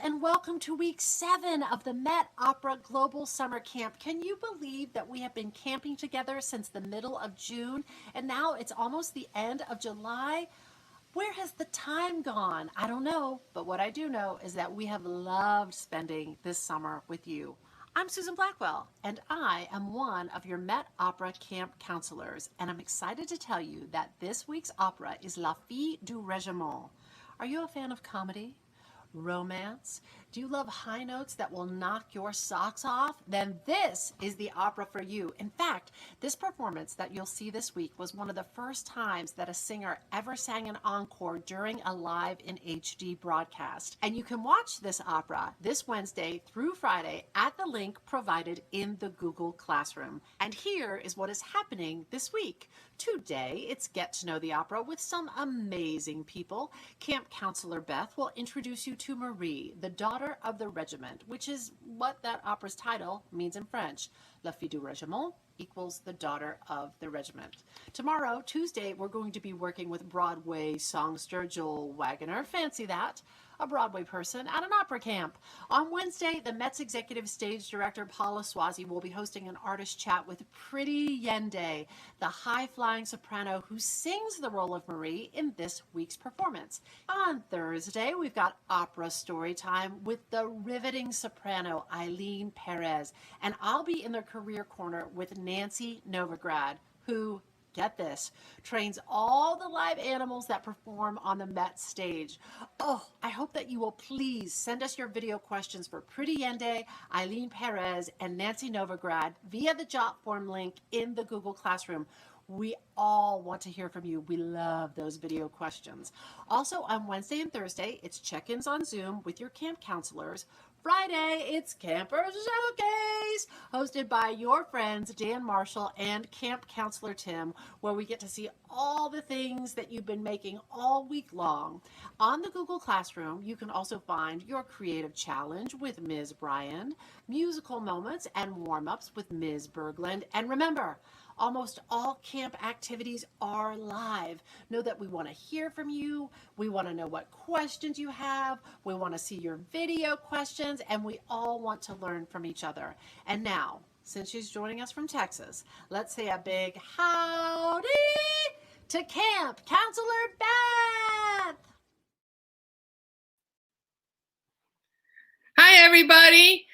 And welcome to week 7 of the Met Opera Global Summer Camp. Can you believe that we have been camping together since the middle of June and now it's almost the end of July? Where has the time gone? I don't know, but what I do know is that we have loved spending this summer with you. I'm Susan Blackwell, and I am one of your Met Opera camp counselors, and I'm excited to tell you that this week's opera is La Fille du Régiment. Are you a fan of comedy? Romance? Do you love high notes that will knock your socks off? Then this is the opera for you. In fact, this performance that you'll see this week was one of the first times that a singer ever sang an encore during a live in HD broadcast. And you can watch this opera this Wednesday through Friday at the link provided in the Google Classroom. And here is what is happening this week. Today, it's Get to Know the Opera with some amazing people. Camp Counselor Beth will introduce you to Marie, the daughter of the regiment, which is what that opera's title means in French. La Fille du Régiment equals the daughter of the regiment. Tomorrow, Tuesday, we're going to be working with Broadway songster Joel Wagoner. Fancy that. A Broadway person at an opera camp. On Wednesday, the Met's executive stage director, Paula Swazi, will be hosting an artist chat with Pretty Yende, the high-flying soprano who sings the role of Marie in this week's performance. On Thursday, we've got opera story time with the riveting soprano Eileen Perez, and I'll be in the career corner with Nancy Novograd, who, get this, trains all the live animals that perform on the Met stage. Oh, I hope that you will please send us your video questions for Pretty Yende, Eileen Perez, and Nancy Novograd via the Jot form link in the Google Classroom. We all want to hear from you. We love those video questions. Also, on Wednesday and Thursday, it's check-ins on Zoom with your camp counselors. Friday, it's Camper Showcase, hosted by your friends Dan Marshall and Camp Counselor Tim, where we get to see all the things that you've been making all week long. On the Google Classroom, you can also find your creative challenge with Ms. Bryan, musical moments and warm-ups with Ms. Berglund. And remember, almost all camp activities are live. Know that we want to hear from you. We want to know what questions you have. We want to see your video questions, and we all want to learn from each other. And now, since she's joining us from Texas, let's say a big howdy to Camp Counselor Beth. Hi, everybody.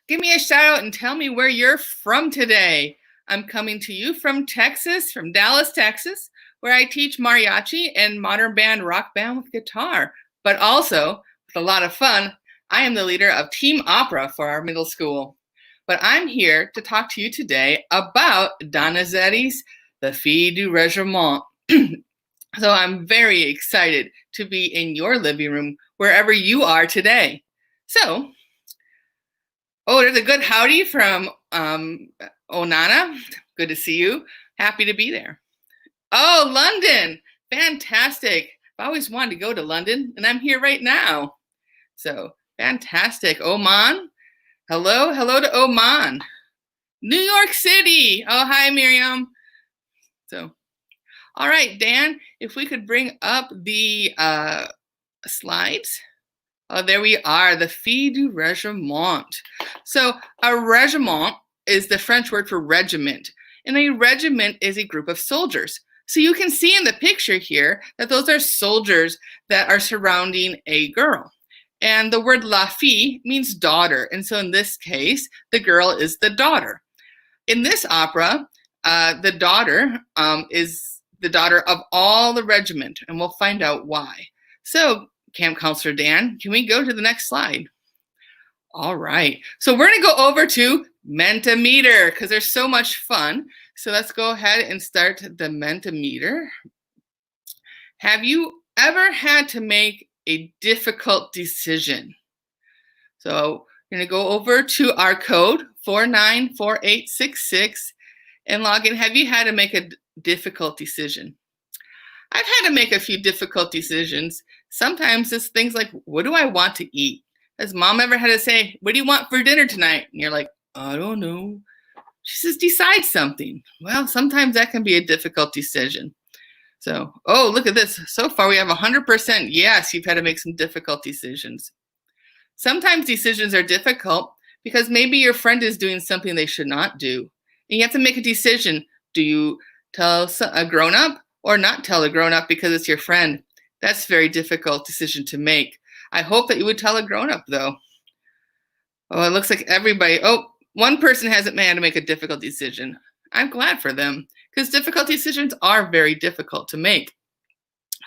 Give me a shout out and tell me where you're from today. I'm coming to you from Texas, from Dallas, Texas, where I teach mariachi and modern band rock band with guitar. But also, with a lot of fun, I am the leader of Team Opera for our middle school. But I'm here to talk to you today about Donizetti's The Fille du Régiment. So I'm very excited to be in your living room, wherever you are today. So, there's a good howdy from Onana. Good to see you. Happy to be there. Oh, London. Fantastic. I've always wanted to go to London, and I'm here right now. So, fantastic. Oman. Hello to Oman. New York City. Oh, hi, Miriam. So, all right, Dan, if we could bring up the slides. Oh, there we are, the Fille du Régiment. So a régiment is the French word for regiment, and a regiment is a group of soldiers. So you can see in the picture here that those are soldiers that are surrounding a girl. And the word la fille means daughter, and so in this case, the girl is the daughter. In this opera, the daughter is the daughter of all the regiment, and we'll find out why. So, Camp Counselor Dan, can we go to the next slide? All right, so we're gonna go over to Mentimeter because there's so much fun. So let's go ahead and start the Mentimeter. Have you ever had to make a difficult decision? So we're gonna go over to our code 494866 and log in. Have you had to make difficult decision. I've had to make a few difficult decisions. Sometimes it's things like, what do I want to eat? Has mom ever had to say, what do you want for dinner tonight? And you're like, I don't know. She says, decide something. Well, sometimes that can be a difficult decision. So, oh, look at this. So far we have 100% yes, you've had to make some difficult decisions. Sometimes decisions are difficult because maybe your friend is doing something they should not do. And you have to make a decision. Do you tell a grown-up or not tell a grown-up because it's your friend? That's a very difficult decision to make. I hope that you would tell a grown-up, though. Oh, it looks like everybody. Oh, one person hasn't had to make a difficult decision. I'm glad for them because difficult decisions are very difficult to make.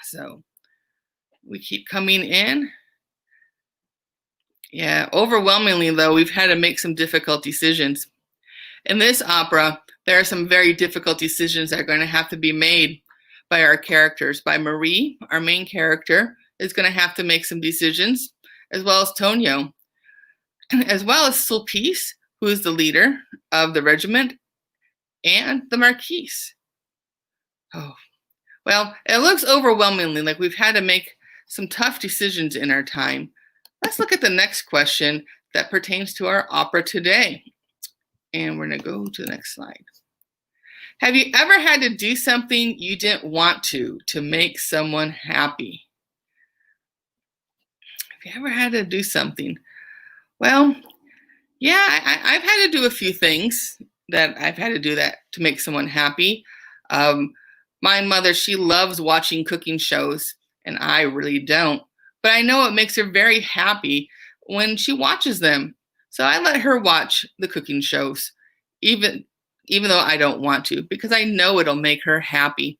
So we keep coming in. Yeah, overwhelmingly, though, we've had to make some difficult decisions. In this opera, there are some very difficult decisions that are going to have to be made by our characters. By Marie, our main character, is going to have to make some decisions, as well as Tonio, as well as Sulpice, who is the leader of the regiment, and the Marquise. Oh, well, it looks overwhelmingly like we've had to make some tough decisions in our time. Let's look at the next question that pertains to our opera today. And we're going to go to the next slide. Have you ever had to do something you didn't want to make someone happy? Have you ever had to do something? Well, yeah, I've had to do a few things that I've had to do that to make someone happy. My mother, she loves watching cooking shows, and I really don't. But I know it makes her very happy when she watches them. So I let her watch the cooking shows, even though I don't want to, because I know it'll make her happy.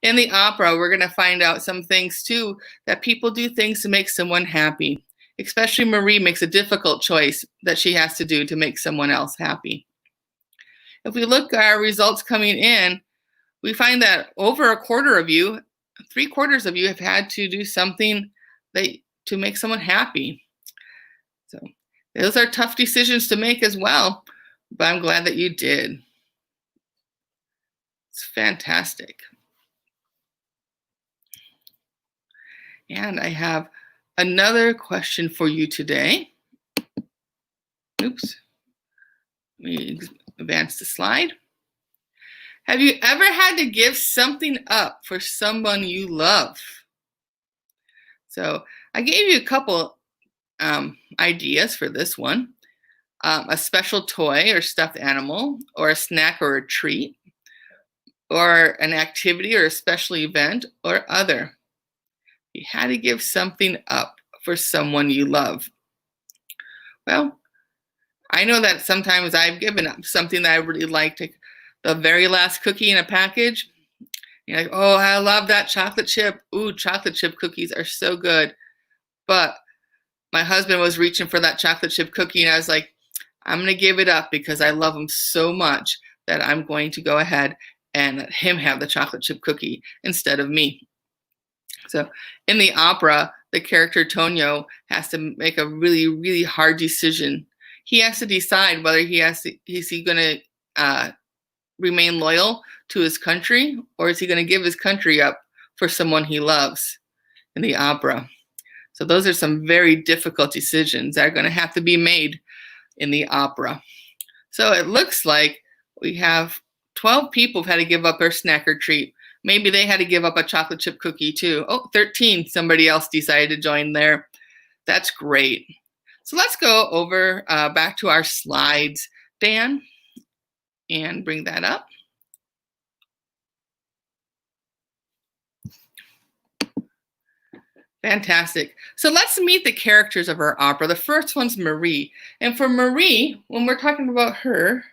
In the opera, we're going to find out some things, too, that people do things to make someone happy. Especially Marie makes a difficult choice that she has to do to make someone else happy. If we look at our results coming in, we find that over a quarter of you, 3/4 of you have had to do something to make someone happy. So those are tough decisions to make as well, but I'm glad that you did. It's fantastic. And I have another question for you today. Oops. Let me advance the slide. Have you ever had to give something up for someone you love? So I gave you a couple ideas for this one. A special toy or stuffed animal, or a snack or a treat, or an activity or a special event, or other. You had to give something up for someone you love. Well, I know that sometimes I've given up something that I really liked, like the very last cookie in a package. You're like, oh, I love that chocolate chip. Ooh, chocolate chip cookies are so good. But my husband was reaching for that chocolate chip cookie, and I was like, I'm going to give it up because I love him so much that I'm going to go ahead and let him have the chocolate chip cookie instead of me. So in the opera, the character Tonio has to make a really, really hard decision. He has to decide whether is he going to remain loyal to his country, or is he going to give his country up for someone he loves in the opera? So those are some very difficult decisions that are going to have to be made in the opera. So it looks like we have 12 people who've had to give up their snack or treat. Maybe they had to give up a chocolate chip cookie too. Oh, 13, somebody else decided to join there. That's great. So let's go over back to our slides, Dan, and bring that up. Fantastic. So let's meet the characters of our opera. The first one's Marie. And for Marie, when we're talking about her,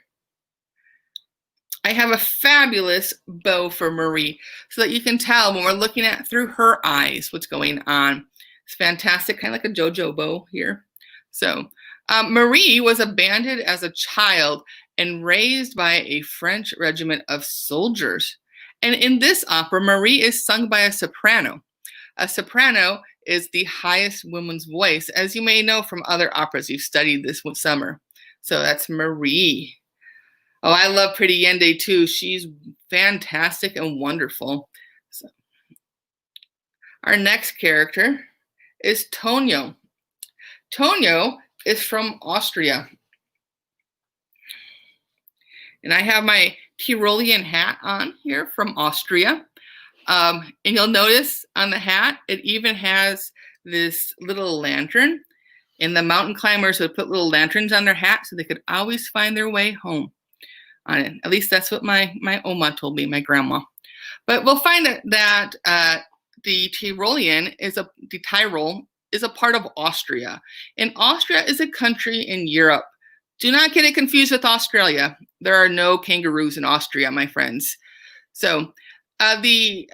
I have a fabulous bow for Marie so that you can tell when we're looking at through her eyes what's going on. It's fantastic, kind of like a JoJo bow here. So Marie was abandoned as a child and raised by a French regiment of soldiers. And in this opera, Marie is sung by a soprano. A soprano is the highest woman's voice, as you may know from other operas you've studied this summer. So that's Marie. Oh, I love Pretty Yende too. She's fantastic and wonderful. So, our next character is Tonio. Tonio is from Austria. And I have my Tyrolean hat on here from Austria. And you'll notice on the hat, it even has this little lantern. And the mountain climbers would put little lanterns on their hat so they could always find their way home on it. At least that's what my Oma told me, my grandma. But we'll find that the Tyrolean the Tyrol is a part of Austria. And Austria is a country in Europe. Do not get it confused with Australia. There are no kangaroos in Austria, my friends. So the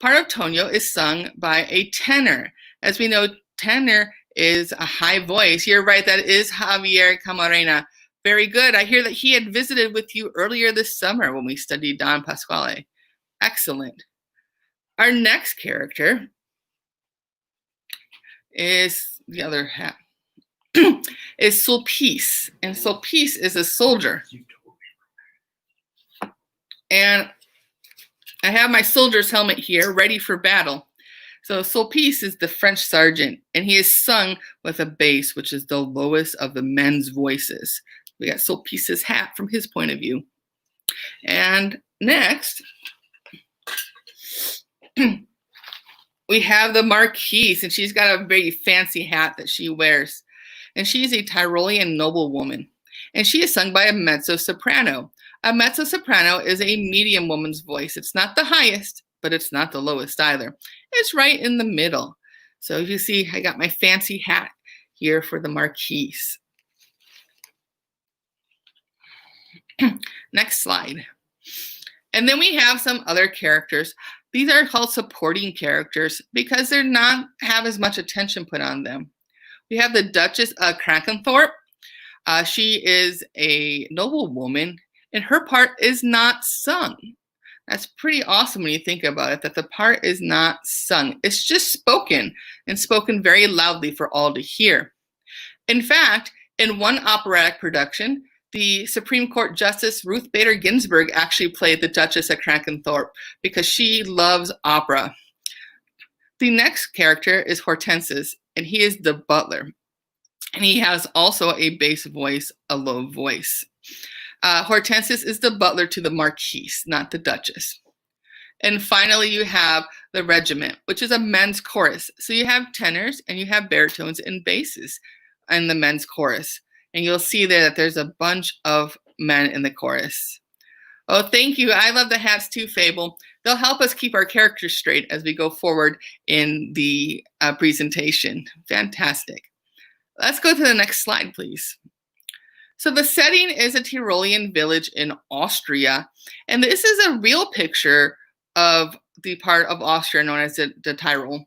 part of Tonio is sung by a tenor. As we know, tenor is a high voice. You're right, that is Javier Camarena. Very good. I hear that he had visited with you earlier this summer when we studied Don Pasquale. Excellent. Our next character is the other hat. Is Sulpice. And Sulpice is a soldier. And I have my soldier's helmet here, ready for battle. So Sulpice is the French sergeant, and he is sung with a bass, which is the lowest of the men's voices. We got Sulpice's hat from his point of view. And next, we have the Marquise, and she's got a very fancy hat that she wears. And she's a Tyrolean noblewoman. And she is sung by a mezzo-soprano. A mezzo-soprano is a medium woman's voice. It's not the highest, but it's not the lowest either. It's right in the middle. So you see, I got my fancy hat here for the Marquise. Next slide. And then we have some other characters. These are called supporting characters because they're not have as much attention put on them. We have the Duchess of Krakenthorpe. She is a noblewoman, and her part is not sung. That's pretty awesome when you think about it, that the part is not sung. It's just spoken, and spoken very loudly for all to hear. In fact, in one operatic production, the Supreme Court Justice Ruth Bader Ginsburg actually played the Duchess of Krakenthorpe because she loves opera. The next character is Hortensis, and he is the butler. And he has also a bass voice, a low voice. Hortensis is the butler to the Marquise, not the Duchess. And finally, you have the Regiment, which is a men's chorus. So you have tenors and you have baritones and basses in the men's chorus. And you'll see there that there's a bunch of men in the chorus. Oh, thank you. I love the hats too, Fable. They'll help us keep our characters straight as we go forward in the presentation. Fantastic. Let's go to the next slide, please. So the setting is a Tyrolean village in Austria. And this is a real picture of the part of Austria known as the Tyrol.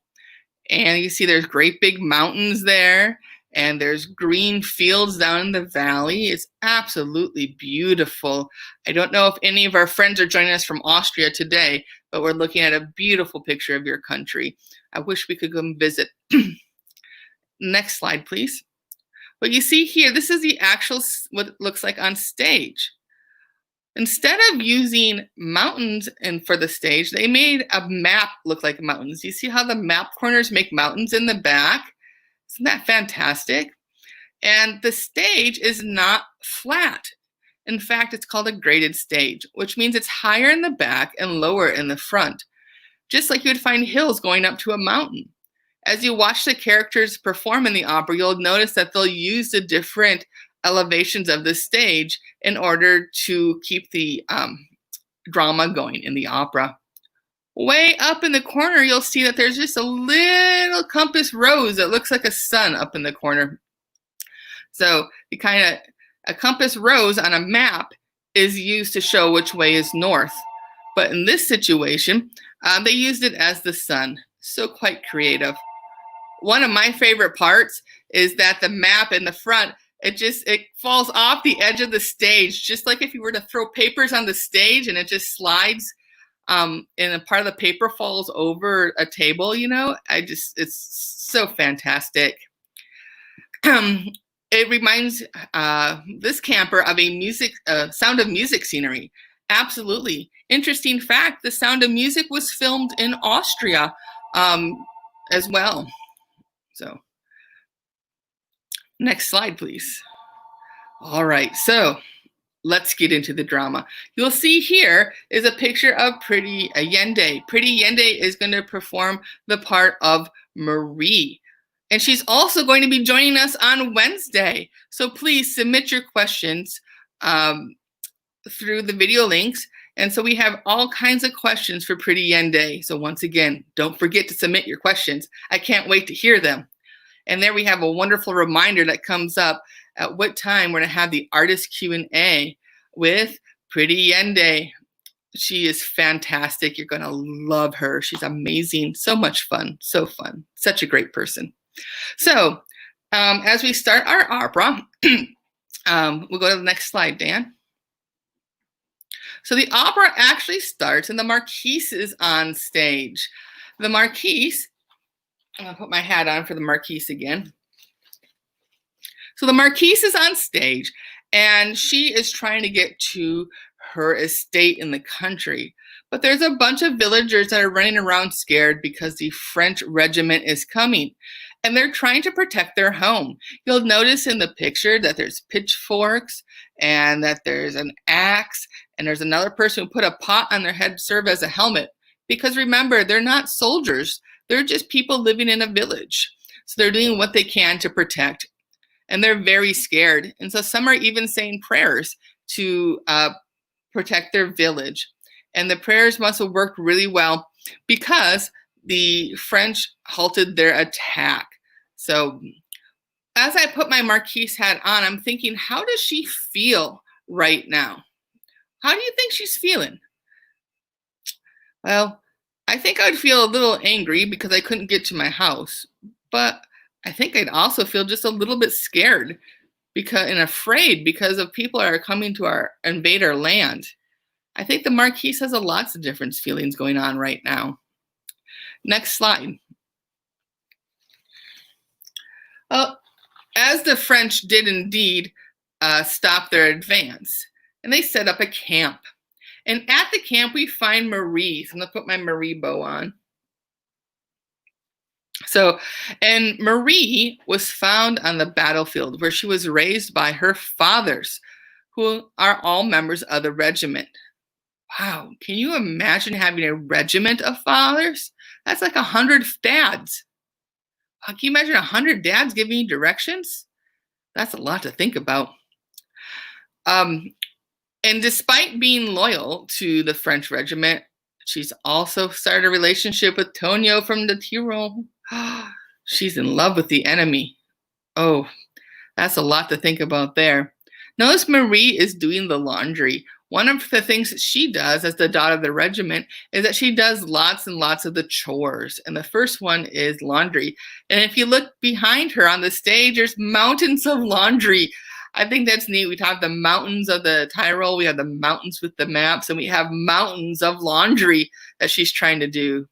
And you see there's great big mountains there. And there's green fields down in the valley. It's absolutely beautiful. I don't know if any of our friends are joining us from Austria today, but we're looking at a beautiful picture of your country. I wish we could come visit. Next slide, please. What you see here, this is the actual, what it looks like on stage. Instead of using mountains for the stage, they made a map look like mountains. You see how the map corners make mountains in the back? Isn't that fantastic? And the stage is not flat. In fact, it's called a graded stage, which means it's higher in the back and lower in the front, just like you would find hills going up to a mountain. As you watch the characters perform in the opera, you'll notice that they'll use the different elevations of the stage in order to keep the drama going in the opera. Way up in the corner, you'll see that there's just a little compass rose that looks like a sun up in the corner. So a compass rose on a map is used to show which way is north. But in this situation, they used it as the sun. So quite creative. One of my favorite parts is that the map in the front, it falls off the edge of the stage, just like if you were to throw papers on the stage and it just slides. And a part of the paper falls over a table, you know, it's so fantastic. it reminds this camper of a Sound of Music scenery. Absolutely. Interesting fact, the Sound of Music was filmed in Austria as well. So, next slide, please. All right, so let's get into the drama. You'll see here is a picture of Pretty Yende. Pretty Yende is going to perform the part of Marie. And she's also going to be joining us on Wednesday. So please submit your questions through the video links. And so we have all kinds of questions for Pretty Yende. So once again, don't forget to submit your questions. I can't wait to hear them. And there we have a wonderful reminder that comes up at what time we're going to have the artist Q&A with Pretty Yende. She is fantastic. You're going to love her. She's amazing. So much fun. So fun. Such a great person. So as we start our opera, we'll go to the next slide, Dan. So the opera actually starts and the Marquise is on stage. The Marquise, I'm going to put my hat on for the Marquise again. So the Marquise is on stage and she is trying to get to her estate in the country. But there's a bunch of villagers that are running around scared because the French regiment is coming. And they're trying to protect their home. You'll notice in the picture that there's pitchforks and that there's an axe and there's another person who put a pot on their head to serve as a helmet. Because remember, they're not soldiers. They're just people living in a village. So they're doing what they can to protect. And they're very scared. And so some are even saying prayers to protect their village. And the prayers must have worked really well because the French halted their attack. So as I put my Marquise hat on, I'm thinking, how does she feel right now? How do you think she's feeling? Well, I think I'd feel a little angry because I couldn't get to my house, but I think I'd also feel just a little bit scared and afraid because of people that are coming to invade our land. I think the Marquise has lots of different feelings going on right now. Next slide. Well, as the French did indeed stop their advance, and they set up a camp. And at the camp, we find Marie. So I'm going to put my Marie bow on. So, and Marie was found on the battlefield where she was raised by her fathers, who are all members of the regiment. Wow, can you imagine having a regiment of fathers? That's like 100 dads. Can you imagine 100 dads giving you directions? That's a lot to think about. And despite being loyal to the French regiment, she's also started a relationship with Tonio from the Tyrol. She's in love with the enemy. Oh, that's a lot to think about there. Notice Marie is doing the laundry. One of the things that she does as the daughter of the regiment is that she does lots and lots of the chores. And the first one is laundry. And if you look behind her on the stage, there's mountains of laundry. I think that's neat. We have the mountains of the Tyrol. We have the mountains with the maps. And we have mountains of laundry that she's trying to do.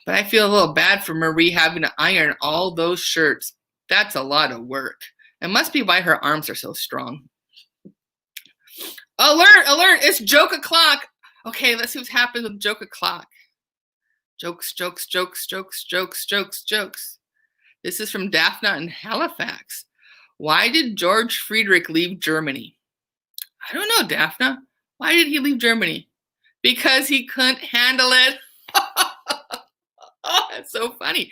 But I feel a little bad for Marie having to iron all those shirts. That's a lot of work. It must be why her arms are so strong. Alert, alert, it's joke o'clock. Okay, let's see what's happened with joke o'clock. Jokes, jokes, jokes, jokes, jokes, jokes, jokes. This is from Daphne in Halifax. Why did George Friedrich leave Germany? I don't know, Daphne. Why did he leave Germany? Because he couldn't handle it. Oh, that's so funny.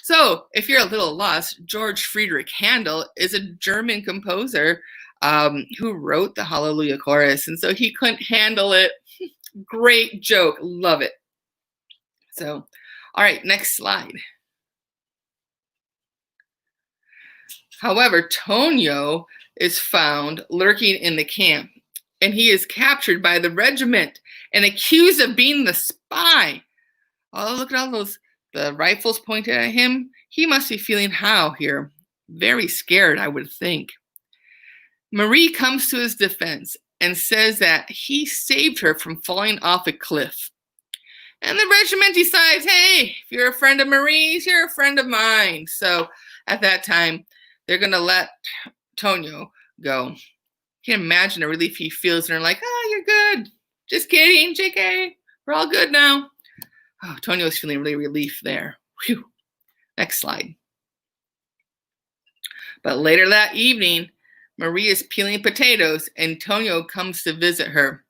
So, if you're a little lost, George Friedrich Handel is a German composer who wrote the Hallelujah Chorus, and so he couldn't handle it. Great joke. Love it. So, all right, next slide. However, Tonio is found lurking in the camp, and he is captured by the regiment and accused of being the spy. Oh, look at all the rifles pointed at him. He must be feeling how here? Very scared, I would think. Marie comes to his defense and says that he saved her from falling off a cliff. And the regiment decides, hey, if you're a friend of Marie's, you're a friend of mine. So at that time, they're going to let Tonio go. You can imagine the relief he feels, and they're like, oh, you're good. Just kidding, JK. We're all good now. Oh, Tonio's feeling really relief there. Whew. Next slide. But later that evening, Marie is peeling potatoes, and Tonio comes to visit her,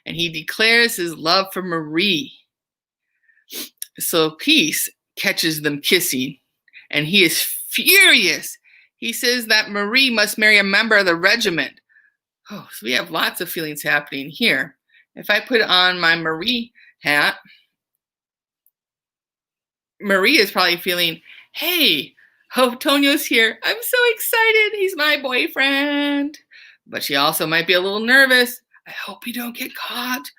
and he declares his love for Marie. So Peace catches them kissing, and he is furious. He says that Marie must marry a member of the regiment. Oh, so we have lots of feelings happening here. If I put on my Marie hat, Marie is probably feeling, hey, oh, Tonio's here. I'm so excited. He's my boyfriend. But she also might be a little nervous. I hope we don't get caught.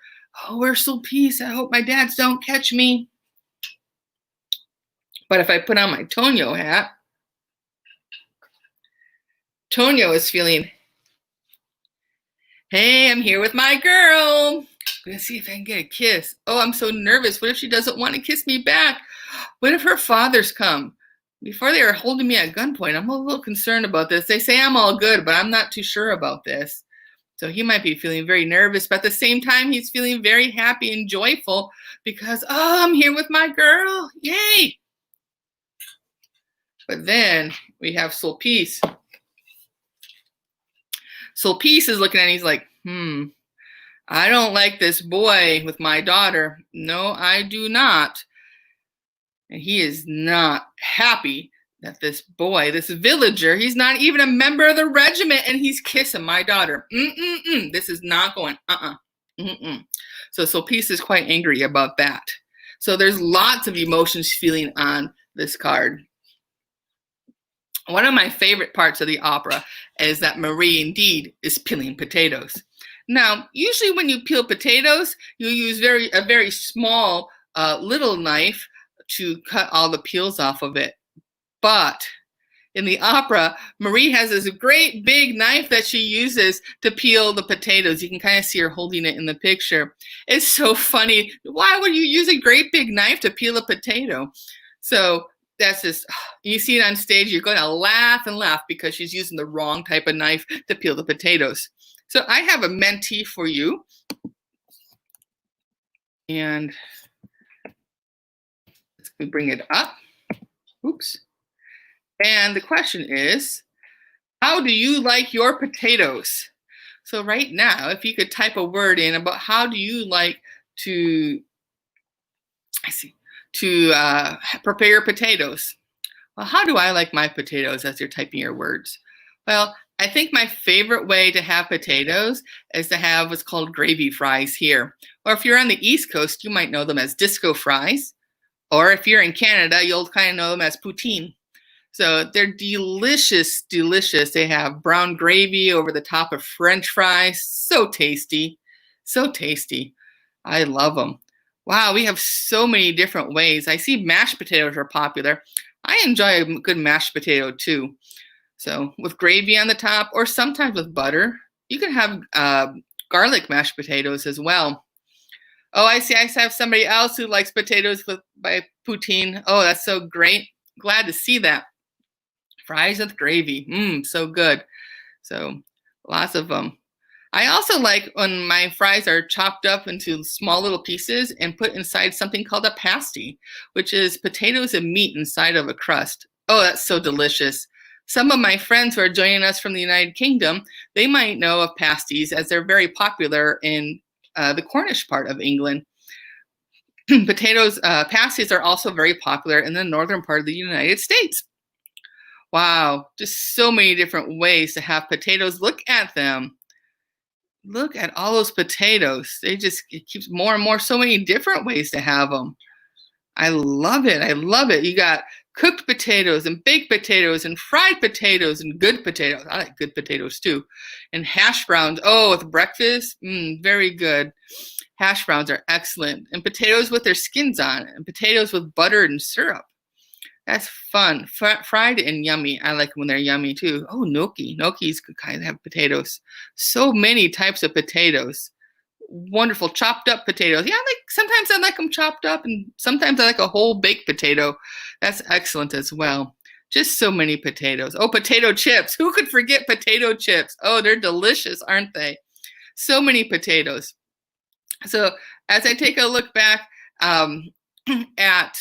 Oh, we're so Peace. I hope my dads don't catch me. But if I put on my Tonio hat, Tonio is feeling, hey, I'm here with my girl. I'm going to see if I can get a kiss. Oh, I'm so nervous. What if she doesn't want to kiss me back? What if her fathers come? Before they were holding me at gunpoint, I'm a little concerned about this. They say I'm all good, but I'm not too sure about this. So he might be feeling very nervous, but at the same time, he's feeling very happy and joyful because, oh, I'm here with my girl. Yay. But then we have Sulpice. Sulpice is looking at it, he's like, I don't like this boy with my daughter. No, I do not. And he is not happy that this boy, this villager, he's not even a member of the regiment, and he's kissing my daughter. This is not going, So Sulpice is quite angry about that. So there's lots of emotions feeling on this card. One of my favorite parts of the opera is that Marie indeed is peeling potatoes. Now, usually when you peel potatoes, you use a very small little knife to cut all the peels off of it. But in the opera, Marie has this great big knife that she uses to peel the potatoes. You can kind of see her holding it in the picture. It's so funny. Why would you use a great big knife to peel a potato? So that's just, you see it on stage, you're going to laugh and laugh because she's using the wrong type of knife to peel the potatoes. So I have a mentee for you. And let's bring it up. Oops. And the question is, how do you like your potatoes? So right now, if you could type a word in about how do you like to, prepare your potatoes. Well, how do I like my potatoes as you're typing your words? Well, I think my favorite way to have potatoes is to have what's called gravy fries here. Or if you're on the East Coast, you might know them as disco fries. Or if you're in Canada, you'll kind of know them as poutine. So they're delicious, delicious. They have brown gravy over the top of French fries. So tasty, so tasty. I love them. Wow, we have so many different ways. I see mashed potatoes are popular. I enjoy a good mashed potato too. So with gravy on the top, or sometimes with butter. You can have garlic mashed potatoes as well. Oh, I see. I have somebody else who likes potatoes by poutine. Oh, that's so great. Glad to see that. Fries with gravy. So good. So lots of them. I also like when my fries are chopped up into small little pieces and put inside something called a pasty, which is potatoes and meat inside of a crust. Oh, that's so delicious. Some of my friends who are joining us from the United Kingdom, they might know of pasties as they're very popular in the Cornish part of England. Pasties are also very popular in the northern part of the United States. Wow, just so many different ways to have potatoes. Look at them. Look at all those potatoes. It keeps more and more, so many different ways to have them. I love it. I love it. You got cooked potatoes and baked potatoes and fried potatoes and good potatoes. I like good potatoes too. And hash browns. Oh, with breakfast. Very good. Hash browns are excellent. And potatoes with their skins on. And potatoes with butter and syrup. That's fun. Fried and yummy. I like when they're yummy too. Oh, gnocchi. Gnocchis could kind of have potatoes. So many types of potatoes. Wonderful chopped up potatoes. Yeah, sometimes I like them chopped up, and sometimes I like a whole baked potato. That's excellent as well. Just so many potatoes. Oh, potato chips. Who could forget potato chips? Oh, they're delicious, aren't they? So many potatoes. So as I take a look back at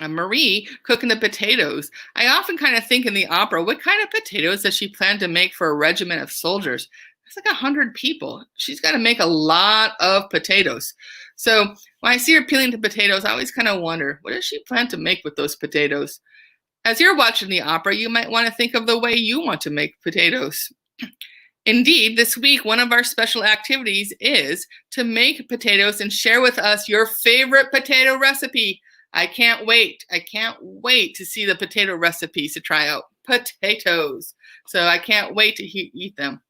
Marie cooking the potatoes, I often kind of think in the opera, what kind of potatoes does she plan to make for a regiment of soldiers? It's like 100 people. She's got to make a lot of potatoes. So when I see her peeling the potatoes, I always kind of wonder, what does she plan to make with those potatoes? As you're watching the opera, you might want to think of the way you want to make potatoes. Indeed, this week, one of our special activities is to make potatoes and share with us your favorite potato recipe. I can't wait. I can't wait to see the potato recipes to try out. Potatoes. So I can't wait to eat them.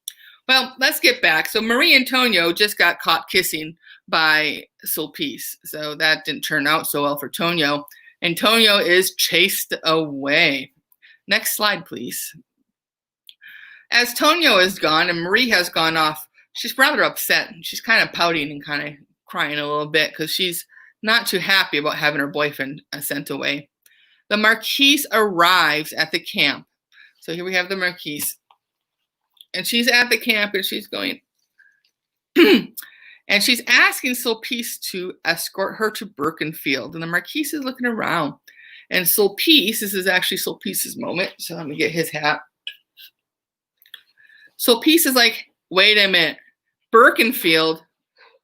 Well, let's get back. So Marie and Tonio just got caught kissing by Sulpice. So that didn't turn out so well for Tonio. And Tonio is chased away. Next slide, please. As Tonio is gone and Marie has gone off, she's rather upset. She's kind of pouting and kind of crying a little bit because she's not too happy about having her boyfriend sent away. The Marquise arrives at the camp. So here we have the Marquise. And she's at the camp and she's going, and she's asking Sulpice to escort her to Birkenfield. And the Marquise is looking around. And Sulpice, this is actually Sulpice's moment. So let me get his hat. Sulpice is like, wait a minute, Birkenfield?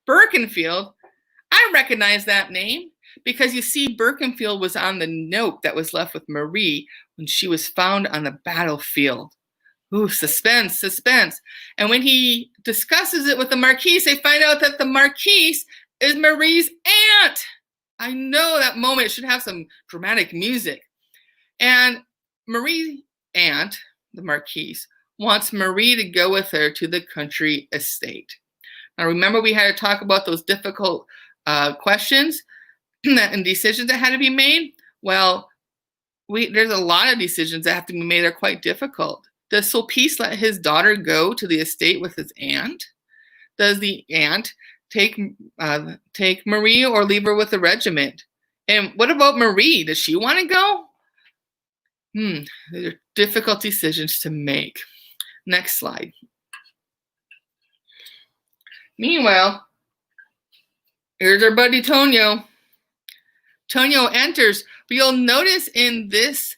I recognize that name because you see Birkenfield was on the note that was left with Marie when she was found on the battlefield. Ooh, suspense. And when he discusses it with the Marquise, they find out that the Marquise is Marie's aunt. I know that moment should have some dramatic music. And Marie's aunt, the Marquise, wants Marie to go with her to the country estate. Now remember we had to talk about those difficult questions and decisions that had to be made? Well, there's a lot of decisions that have to be made that are quite difficult. Does Sulpice let his daughter go to the estate with his aunt? Does the aunt take Marie or leave her with the regiment? And what about Marie? Does she want to go? These are difficult decisions to make. Next slide. Meanwhile, here's our buddy Tonio. Tonio enters, but you'll notice in this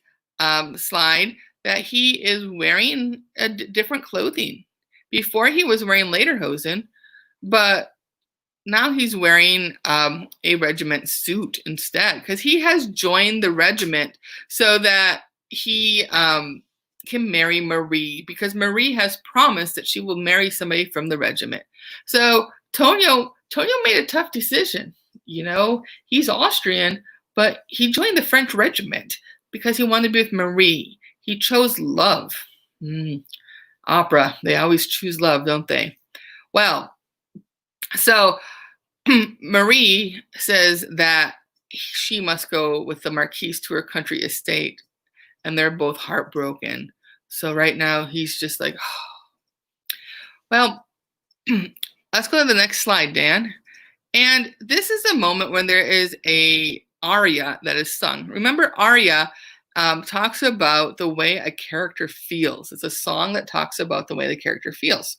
slide that he is wearing a different clothing. Before he was wearing lederhosen, but now he's wearing a regiment suit instead because he has joined the regiment so that he can marry Marie because Marie has promised that she will marry somebody from the regiment. So Tonio made a tough decision. You know, he's Austrian, but he joined the French regiment because he wanted to be with Marie. He chose love. Opera, they always choose love, don't they? Well, so Marie says that she must go with the Marquise to her country estate, and they're both heartbroken. So right now he's just like, oh. Well, let's go to the next slide, Dan. And this is a moment when there is a aria that is sung. Remember, aria talks about the way a character feels. It's a song that talks about the way the character feels.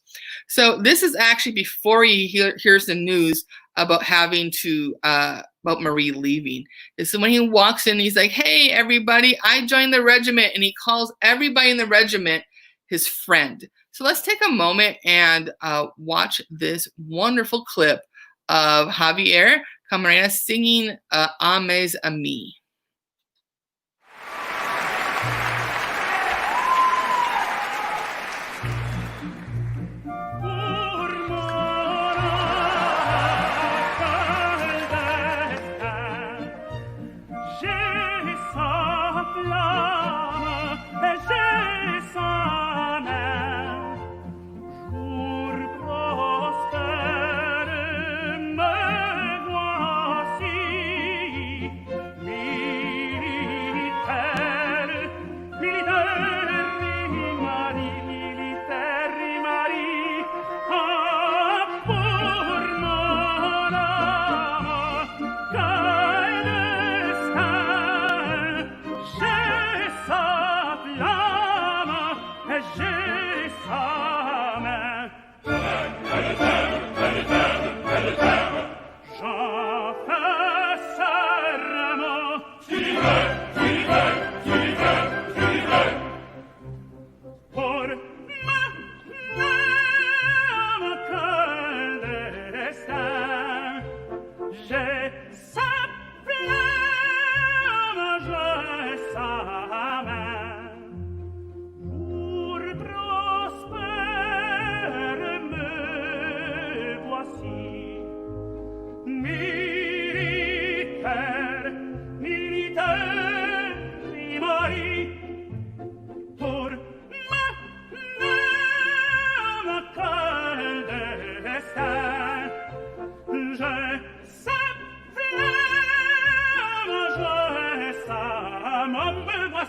So this is actually before he hears the news about having to, about Marie leaving. This is when he walks in, he's like, hey, everybody, I joined the regiment. And he calls everybody in the regiment his friend. So let's take a moment and watch this wonderful clip of Javier Camarena singing Ames a Me. Me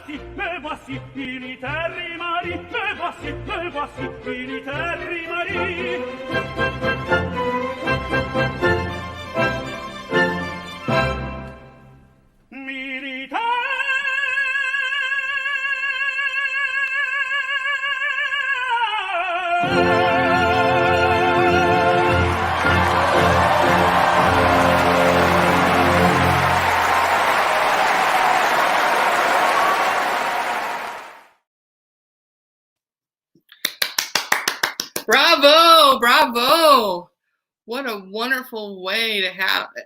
voici, in terri mari, le voici, in terri mari. Bravo, bravo. What a wonderful way to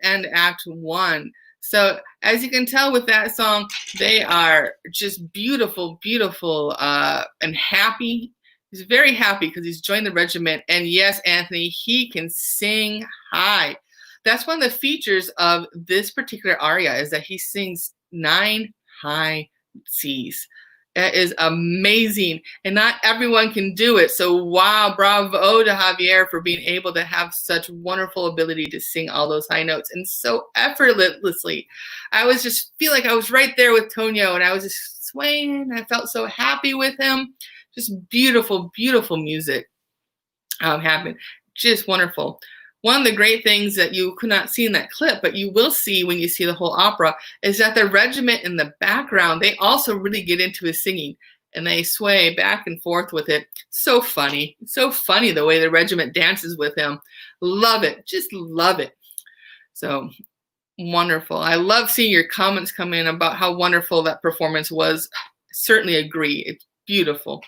end Act 1. So as you can tell with that song, they are just beautiful, beautiful, and happy. He's very happy because he's joined the regiment. And yes, Anthony, he can sing high. That's one of the features of this particular aria, is that he sings 9 high C's. That is amazing, and not everyone can do it. So wow, bravo to Javier for being able to have such wonderful ability to sing all those high notes and so effortlessly. I was just feel like I was right there with Tonio, and I was just swaying. I felt so happy with him. Just beautiful, beautiful music happened. Just wonderful. One of the great things that you could not see in that clip, but you will see when you see the whole opera, is that the regiment in the background, they also really get into his singing, and they sway back and forth with it. So funny. So funny the way the regiment dances with him. Love it. Just love it. So wonderful. I love seeing your comments come in about how wonderful that performance was. Certainly agree. It's beautiful.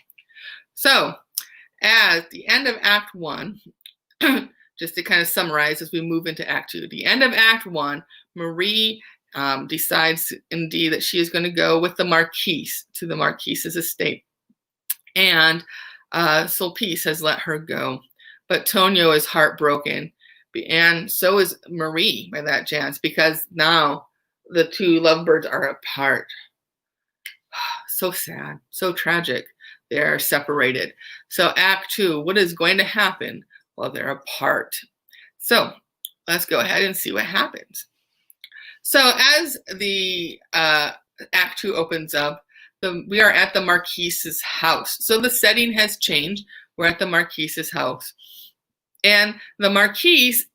So at the end of Act 1, just to kind of summarize as we move into Act 2. The end of Act 1, Marie decides indeed that she is going to go with the Marquise to the Marquise's estate. And Sulpice has let her go. But Tonio is heartbroken. And so is Marie by that chance, because now the two lovebirds are apart. So sad, so tragic. They are separated. So Act 2, what is going to happen? Well, they're apart. So let's go ahead and see what happens. So as the Act 2 opens up, we are at the Marquise's house. So the setting has changed. We're at the Marquise's house. And the Marquise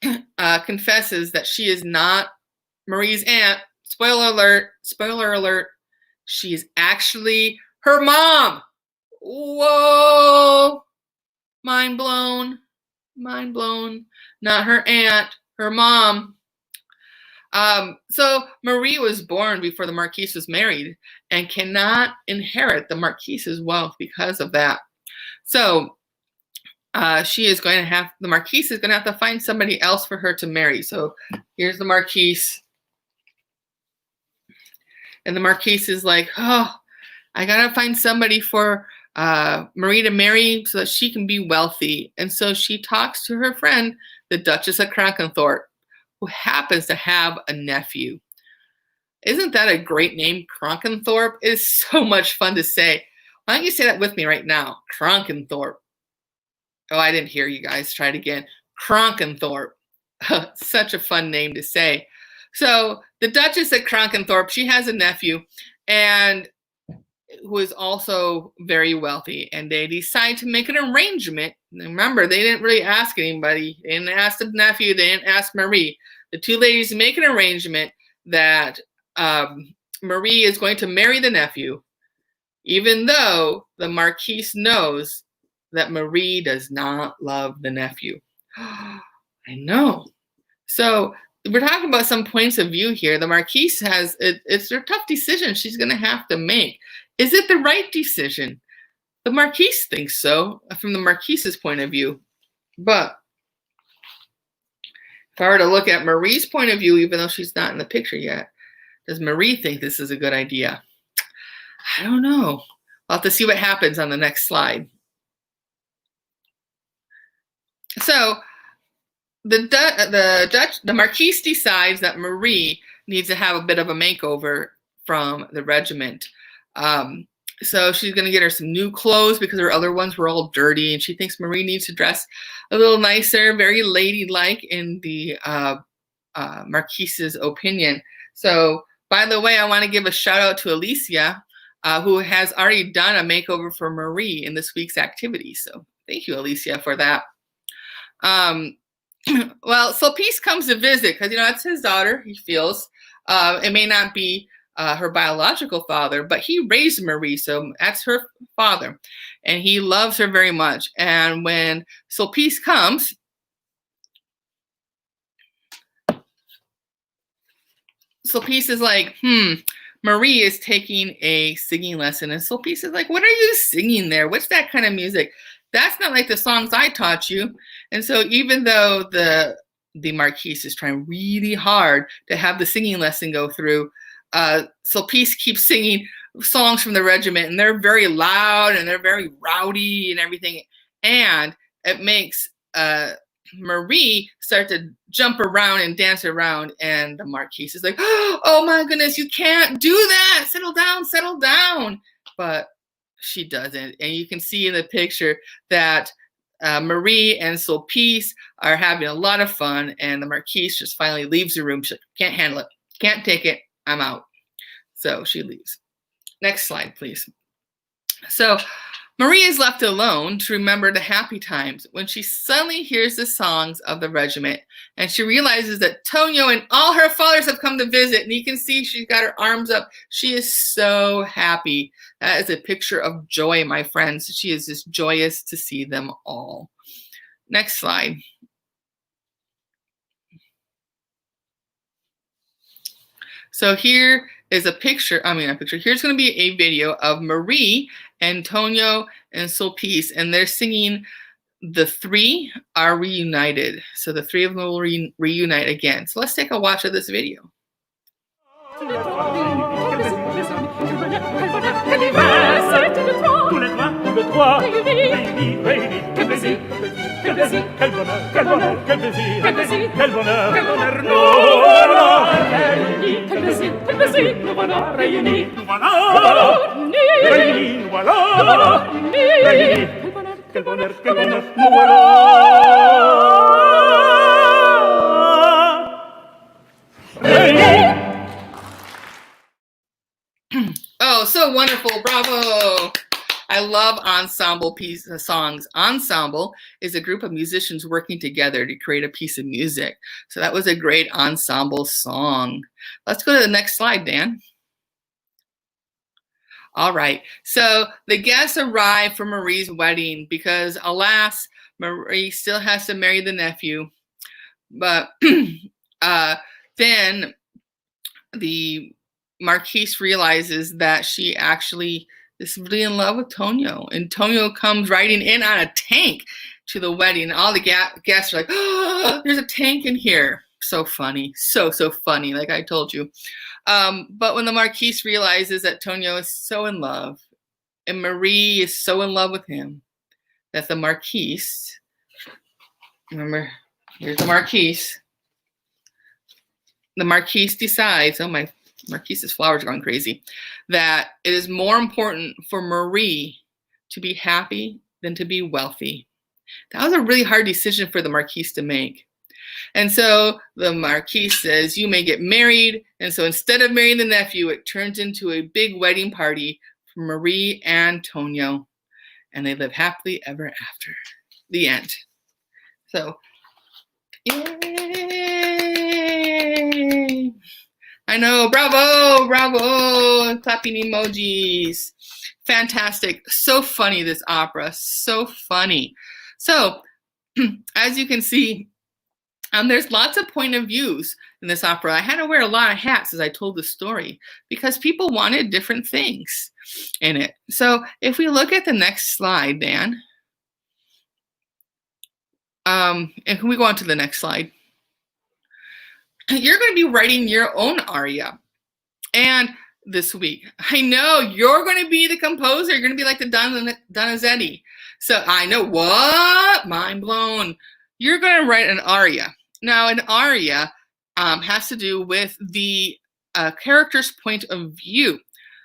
confesses that she is not Marie's aunt. Spoiler alert, spoiler alert. She is actually her mom. Whoa. Mind blown. Mind blown. Not her aunt, her mom. So Marie was born before the Marquise was married and cannot inherit the Marquise's wealth because of that. So the Marquise is going to have to find somebody else for her to marry. So here's the Marquise. And the Marquise is like, oh, I got to find somebody for Marie to marry so that she can be wealthy. And so she talks to her friend, the Duchess of Krankenthorpe, who happens to have a nephew. Isn't that a great name, Krankenthorpe? It is so much fun to say. Why don't you say that with me right now? Krankenthorpe. Oh, I didn't hear you guys. Try it again. Krankenthorpe. Such a fun name to say. So the Duchess of Krankenthorpe, she has a nephew, and who is also very wealthy, and they decide to make an arrangement. And remember, they didn't really ask anybody. They didn't ask the nephew. They didn't ask Marie. The two ladies make an arrangement that Marie is going to marry the nephew, even though the Marquise knows that Marie does not love the nephew. I know. So we're talking about some points of view here. The Marquise it's a tough decision she's going to have to make. Is it the right decision? The Marquise thinks so, from the Marquise's point of view. But if I were to look at Marie's point of view, even though she's not in the picture yet, does Marie think this is a good idea? I don't know. I'll have to see what happens on the next slide. So the Marquise decides that Marie needs to have a bit of a makeover from the regiment. So she's going to get her some new clothes because her other ones were all dirty, and she thinks Marie needs to dress a little nicer, very ladylike in the Marquise's opinion. So, by the way, I want to give a shout out to Alicia. who has already done a makeover for Marie in this week's activity. So thank you, Alicia, for that. Well, Sulpice comes to visit because, that's his daughter, he feels. It may not be her biological father, but he raised Marie, so that's her father. And he loves her very much. And when Sulpice comes, Sulpice is like, Marie is taking a singing lesson. And Sulpice is like, what are you singing there? What's that kind of music? That's not like the songs I taught you. And so even though the Marquise is trying really hard to have the singing lesson go through, Sulpice keeps singing songs from the regiment, and they're very loud and they're very rowdy and everything. And it makes Marie start to jump around and dance around, and the Marquise is like, oh my goodness, you can't do that. Settle down, settle down. But she doesn't. And you can see in the picture that Marie and Sulpice are having a lot of fun, and the Marquise just finally leaves the room. She can't handle it, can't take it, I'm out. So she leaves. Next slide, please. So Marie is left alone to remember the happy times when she suddenly hears the songs of the regiment, and she realizes that Tonio and all her fathers have come to visit, and you can see she's got her arms up. She is so happy. That is a picture of joy, my friends. She is just joyous to see them all. Next slide. So here is a picture, here's going to be a video of Marie, Antonio, and Sulpice, and they're singing The Three Are Reunited. So the three of them will reunite again. So let's take a watch of this video. Oh, so wonderful. Bravo. I love ensemble songs. Ensemble is a group of musicians working together to create a piece of music. So that was a great ensemble song. Let's go to the next slide, Dan. All right. So the guests arrive for Marie's wedding because, alas, Marie still has to marry the nephew. But then the Marquise realizes that she actually is really in love with Tonio, and Tonio comes riding in on a tank to the wedding. All the guests are like, oh, there's a tank in here. So funny, so funny, like I told you. But when the Marquise realizes that Tonio is so in love, and Marie is so in love with him, that the Marquise, remember, here's the Marquise. The Marquise decides, oh, my Marquise's flowers are going crazy, that it is more important for Marie to be happy than to be wealthy. That was a really hard decision for the Marquise to make. And so the Marquise says, you may get married. And so instead of marrying the nephew, it turns into a big wedding party for Marie and Tonio. And they live happily ever after. The end. So, yay! I know, bravo, bravo, clapping emojis. Fantastic, so funny, this opera, so funny. So, as you can see, there's lots of point of views in this opera. I had to wear a lot of hats as I told the story because people wanted different things in it. So if we look at the next slide, Dan, and can we go on to the next slide? You're going to be writing your own aria. And this week, I know you're going to be the composer. You're going to be like the Donizetti. So I know, what? Mind blown. You're going to write an aria. Now, an aria has to do with the character's point of view.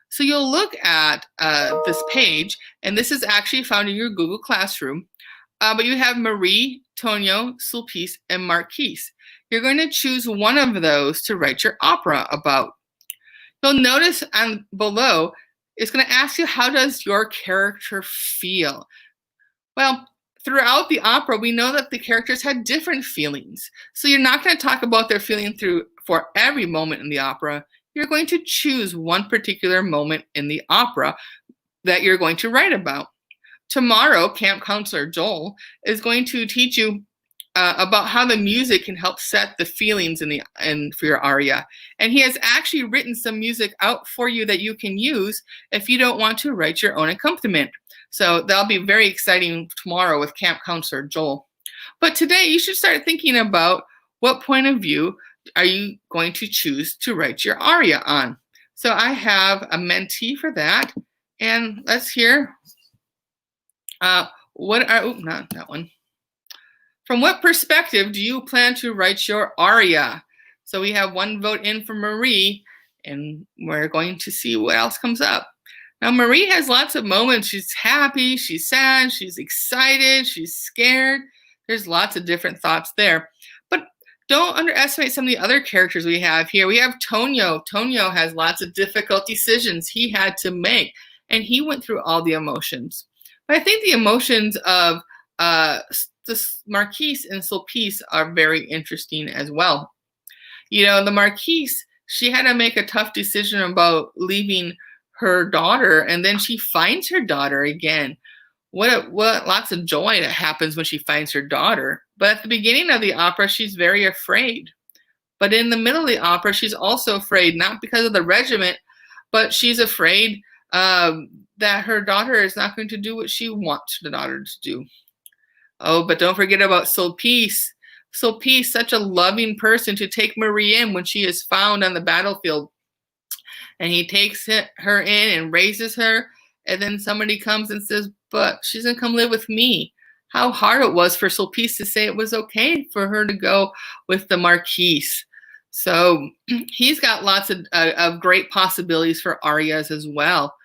So you'll look at this page, and this is actually found in your Google Classroom. But you have Marie, Tonio, Sulpice, and Marquise. You're going to choose one of those to write your opera about. You'll notice below It's going to ask you, how does your character feel? Well, throughout the opera, we know that the characters had different feelings. So you're not going to talk about their feeling for every moment in the opera. You're going to choose one particular moment in the opera that you're going to write about. Tomorrow, Camp Counselor Joel is going to teach you about how the music can help set the feelings for your aria. And he has actually written some music out for you that you can use if you don't want to write your own accompaniment. So that'll be very exciting tomorrow with Camp Counselor Joel. But today you should start thinking about what point of view are you going to choose to write your aria on. So I have a mentee for that. And let's hear not that one. From what perspective do you plan to write your aria? So we have one vote in for Marie, and we're going to see what else comes up. Now, Marie has lots of moments. She's happy, she's sad, she's excited, she's scared. There's lots of different thoughts there. But don't underestimate some of the other characters we have here. We have Tonio. Tonio has lots of difficult decisions he had to make, and he went through all the emotions. But I think the emotions of the Marquise and Sulpice are very interesting as well. You know, the Marquise, she had to make a tough decision about leaving her daughter, and then she finds her daughter again. What lots of joy that happens when she finds her daughter. But at the beginning of the opera, she's very afraid. But in the middle of the opera, she's also afraid, not because of the regiment, but she's afraid that her daughter is not going to do what she wants the daughter to do. Oh, but don't forget about Sulpice. Sulpice, such a loving person to take Marie in when she is found on the battlefield. And he takes her in and raises her. And then somebody comes and says, but she's going to come live with me. How hard it was for Sulpice to say it was okay for her to go with the Marquise. So he's got lots of great possibilities for arias as well.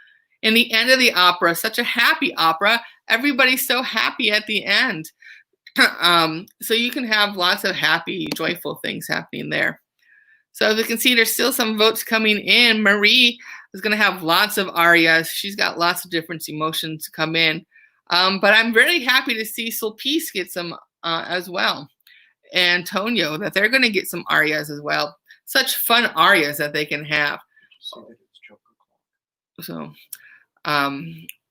In the end of the opera, such a happy opera, everybody's so happy at the end. So you can have lots of happy, joyful things happening there. So as you can see, there's still some votes coming in. Marie is going to have lots of arias. She's got lots of different emotions to come in. But I'm really happy to see Sulpice get some as well. And Tonio, that they're going to get some arias as well. Such fun arias that they can have. So,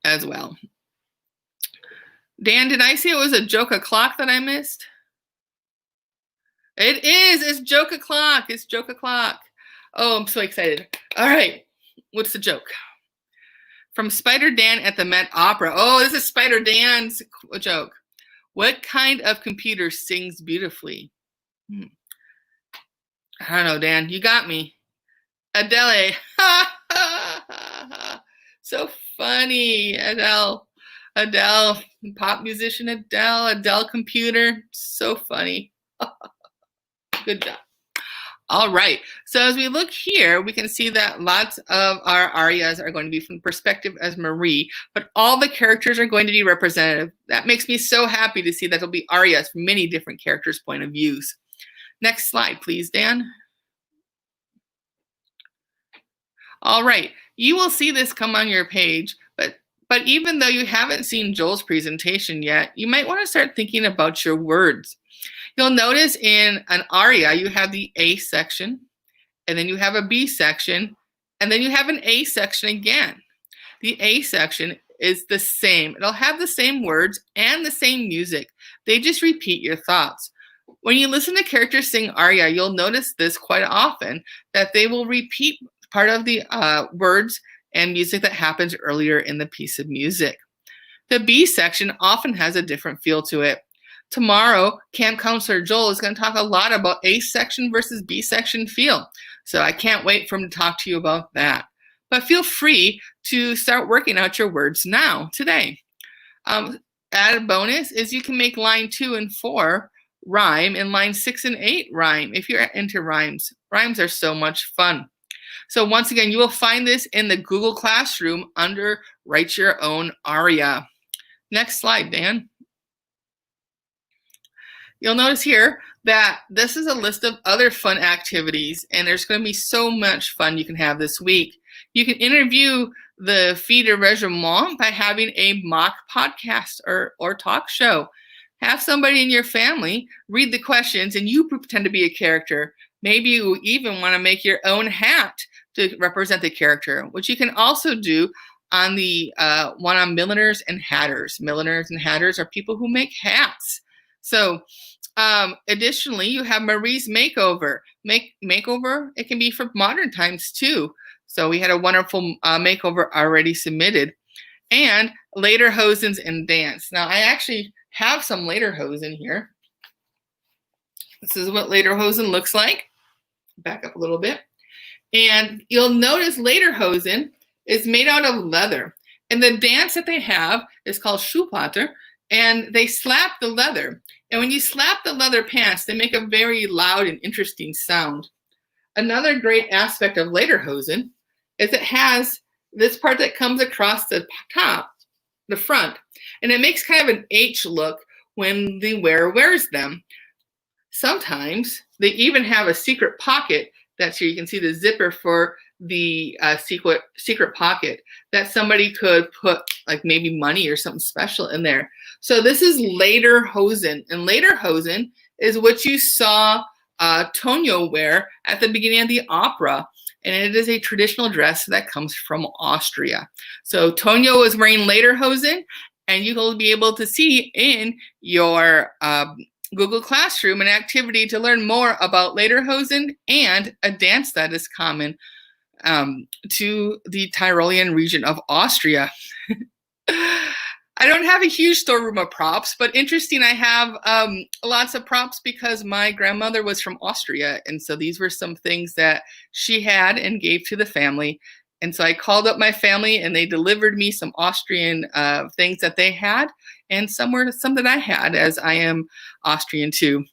as well. Dan, did I say it was a joke o'clock that I missed? It is. It's joke o'clock. It's joke o'clock. Oh, I'm so excited. All right. What's the joke? From Spider Dan at the Met Opera. Oh, this is Spider Dan's joke. What kind of computer sings beautifully? I don't know, Dan. You got me. Adele. So funny. Adele, pop musician Adele computer. So funny. Good job. All right. So as we look here, we can see that lots of our arias are going to be from the perspective as Marie, but all the characters are going to be representative. That makes me so happy to see that there'll be arias from many different characters' point of views. Next slide, please, Dan. All right. You will see this come on your page, but even though you haven't seen Joel's presentation yet, you might want to start thinking about your words. You'll notice in an aria, you have the A section, and then you have a B section, and then you have an A section again. The A section is the same. It'll have the same words and the same music. They just repeat your thoughts. When you listen to characters sing aria, you'll notice this quite often, that they will repeat part of the words and music that happens earlier in the piece of music. The B section often has a different feel to it. Tomorrow, Camp Counselor Joel is going to talk a lot about A section versus B section feel. So I can't wait for him to talk to you about that. But feel free to start working out your words now, today. Added bonus is you can make line 2 and 4 rhyme and line 6 and 8 rhyme if you're into rhymes. Rhymes are so much fun. So once again, you will find this in the Google Classroom under Write Your Own Aria. Next slide, Dan. You'll notice here that this is a list of other fun activities, and there's going to be so much fun you can have this week. You can interview the Fille Régiment by having a mock podcast or talk show. Have somebody in your family read the questions and you pretend to be a character. Maybe you even want to make your own hat to represent the character, which you can also do on the one on milliners and hatters. Milliners and hatters are people who make hats. So additionally, you have Marie's makeover. Makeover, it can be for modern times too. So we had a wonderful makeover already submitted. And lederhosens and dance. Now I actually have some lederhosen here. This is what lederhosen looks like. Back up a little bit. And you'll notice lederhosen is made out of leather. And the dance that they have is called schuhplatter. And they slap the leather. And when you slap the leather pants, they make a very loud and interesting sound. Another great aspect of lederhosen is it has this part that comes across the top, the front. And it makes kind of an H look when the wearer wears them. Sometimes they even have a secret pocket. That's here. You can see the zipper for the secret pocket that somebody could put like maybe money or something special in there. So this is lederhosen. And lederhosen is what you saw Tonio wear at the beginning of the opera. And it is a traditional dress that comes from Austria. So Tonio is wearing lederhosen, and you will be able to see in your Google Classroom an activity to learn more about lederhosen and a dance that is common to the Tyrolean region of Austria. I don't have a huge storeroom of props, but interesting, I have lots of props because my grandmother was from Austria. And so these were some things that she had and gave to the family. And so I called up my family and they delivered me some Austrian things that they had and some that I had, as I am Austrian too.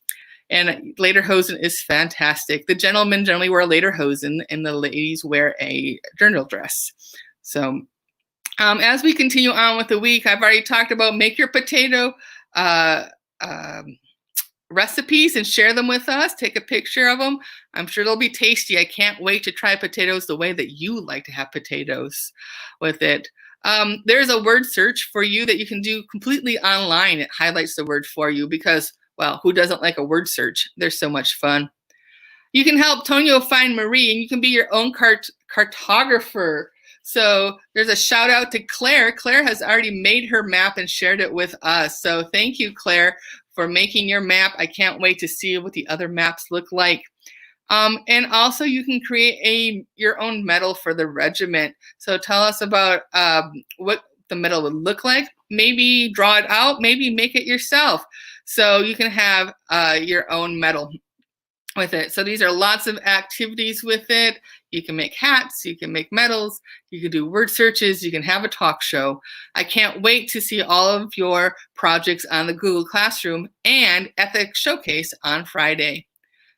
And lederhosen is fantastic. The gentlemen generally wear lederhosen and the ladies wear a journal dress. So as we continue on with the week, I've already talked about make your potato recipes and share them with us. Take a picture of them. I'm sure they'll be tasty. I can't wait to try potatoes the way that you like to have potatoes with it. There's a word search for you that you can do completely online. It highlights the word for you because, well, who doesn't like a word search? They're so much fun. You can help Tonio find Marie, and you can be your own cartographer. So there's a shout out to Claire. Claire has already made her map and shared it with us. So thank you, Claire, for making your map. I can't wait to see what the other maps look like. And also you can create your own medal for the regiment. So tell us about what the medal would look like. Maybe draw it out, maybe make it yourself. So you can have your own medal with it. So these are lots of activities with it. You can make hats, you can make medals, you can do word searches, you can have a talk show. I can't wait to see all of your projects on the Google Classroom and at the showcase on Friday.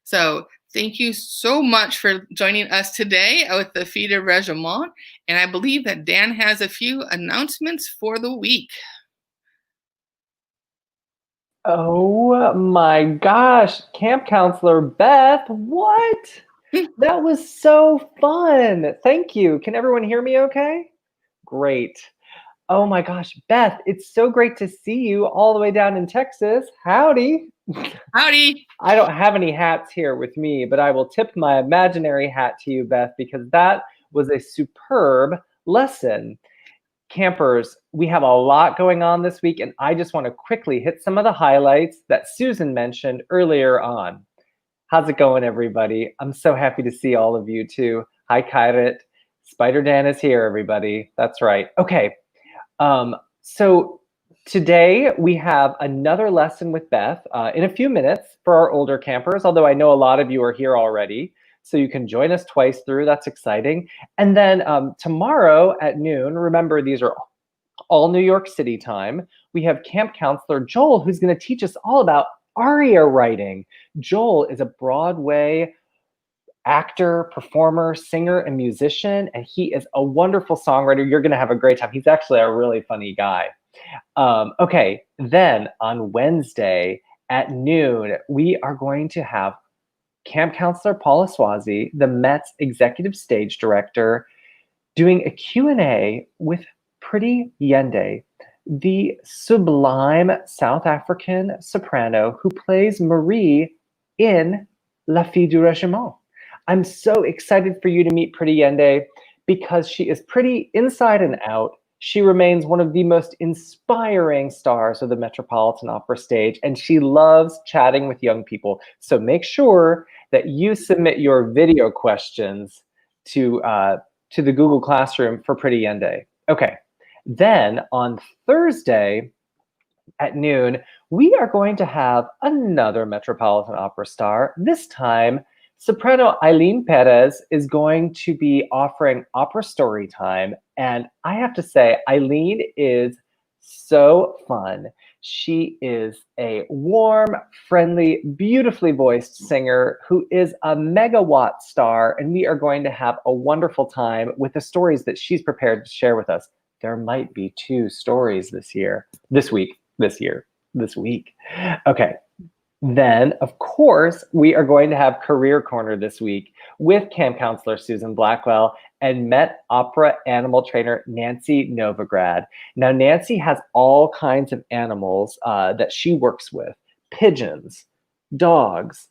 So thank you so much for joining us today with the Fille Régiment. And I believe that Dan has a few announcements for the week. Oh my gosh, Camp Counselor Beth, what? That was so fun. Thank you. Can everyone hear me okay? Great. Oh my gosh, Beth, it's so great to see you all the way down in Texas. Howdy. Howdy. I don't have any hats here with me, but I will tip my imaginary hat to you, Beth, because that was a superb lesson. Campers, we have a lot going on this week, and I just want to quickly hit some of the highlights that Susan mentioned earlier on. How's it going, everybody? I'm so happy to see all of you too. Hi, Kairat. Spider Dan is here, everybody. That's right. Okay. So today we have another lesson with Beth in a few minutes for our older campers, although I know a lot of you are here already. So you can join us twice through. That's exciting. And then tomorrow at noon, remember these are all New York City time, we have Camp Counselor Joel, who's going to teach us all about Aria writing. Joel is a Broadway actor, performer, singer, and musician, and he is a wonderful songwriter. You're going to have a great time. He's actually a really funny guy. Okay, then on Wednesday at noon, we are going to have Camp Counselor Paula Swazi, the Met's executive stage director, doing a Q&A with Pretty Yende, the sublime South African soprano who plays Marie in La Fille du Régiment. I'm so excited for you to meet Pretty Yende because she is pretty inside and out. She remains one of the most inspiring stars of the Metropolitan Opera stage, and she loves chatting with young people. So make sure that you submit your video questions to the Google Classroom for Pretty Yende. Okay, then on Thursday at noon, we are going to have another Metropolitan Opera star. This time, soprano Eileen Perez is going to be offering opera story time. And I have to say, Eileen is so fun. She is a warm, friendly, beautifully voiced singer who is a megawatt star. And we are going to have a wonderful time with the stories that she's prepared to share with us. There might be 2 stories this week. Okay. Then, of course, we are going to have Career Corner this week with Camp Counselor Susan Blackwell and Met Opera animal trainer Nancy Novograd. Now, Nancy has all kinds of animals that she works with. Pigeons, dogs,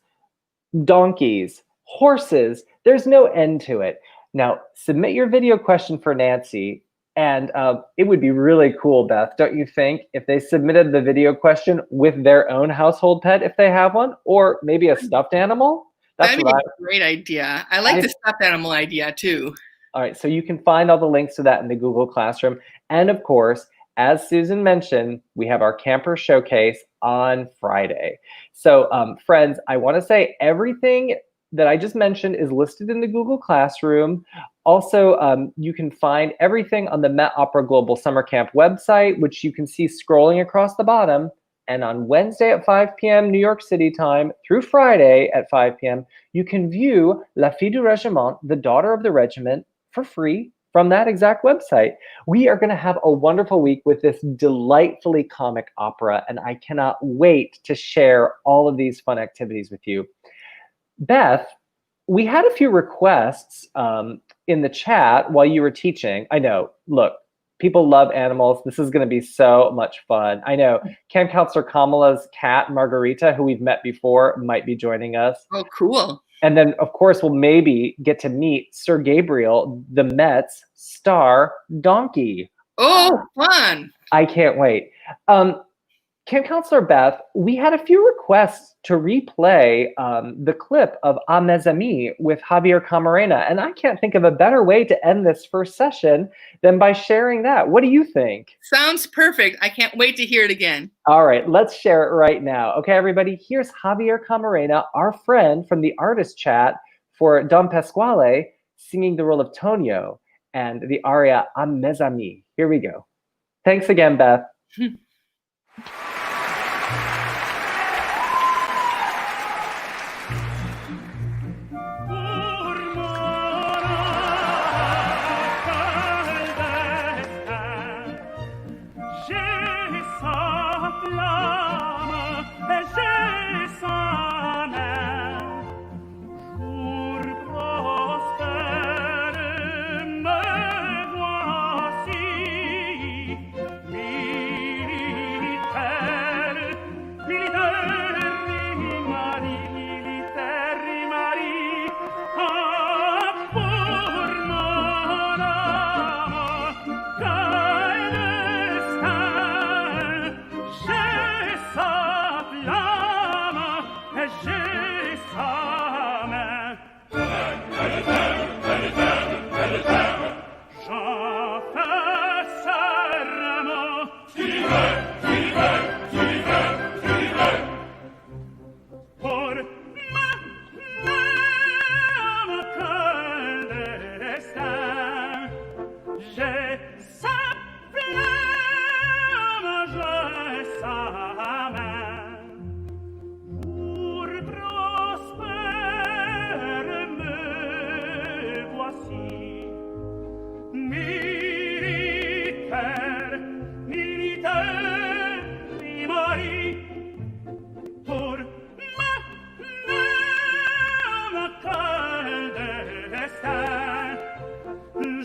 donkeys, horses. There's no end to it. Now, submit your video question for Nancy. And it would be really cool, Beth, don't you think, if they submitted the video question with their own household pet, if they have one, or maybe a stuffed animal? That'd be a great idea. I like the stuffed animal idea, too. All right, so you can find all the links to that in the Google Classroom. And of course, as Susan mentioned, we have our Camper Showcase on Friday. So friends, I want to say everything that I just mentioned is listed in the Google Classroom. Also, you can find everything on the Met Opera Global Summer Camp website, which you can see scrolling across the bottom. And on Wednesday at 5 p.m. New York City time through Friday at 5 p.m., you can view La Fille du Régiment, the Daughter of the Regiment, for free from that exact website. We are going to have a wonderful week with this delightfully comic opera, and I cannot wait to share all of these fun activities with you. Beth, we had a few requests in the chat while you were teaching. I know, look, people love animals. This is going to be so much fun. I know Camp Counselor Kamala's cat, Margarita, who we've met before, might be joining us. Oh, cool. And then, of course, we'll maybe get to meet Sir Gabriel, the Met's star donkey. Oh, fun. I can't wait. Camp Counselor Beth, we had a few requests to replay the clip of A Mes Amis with Javier Camarena, and I can't think of a better way to end this first session than by sharing that. What do you think? Sounds perfect. I can't wait to hear it again. All right, let's share it right now. Okay, everybody, here's Javier Camarena, our friend from the artist chat for Don Pasquale, singing the role of Tonio and the aria A Mes Amis. Here we go. Thanks again, Beth.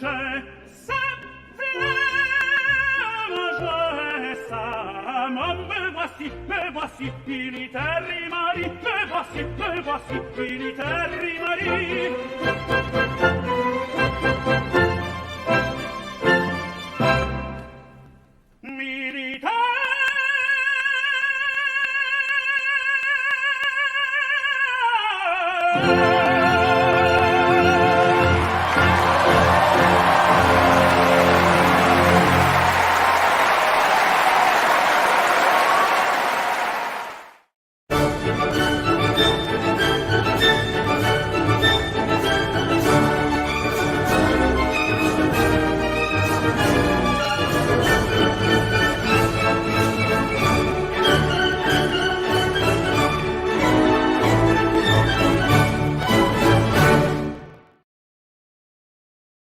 Je sais ma joie est ça. Me voici, militaire Marie. Me voici, militaire Marie.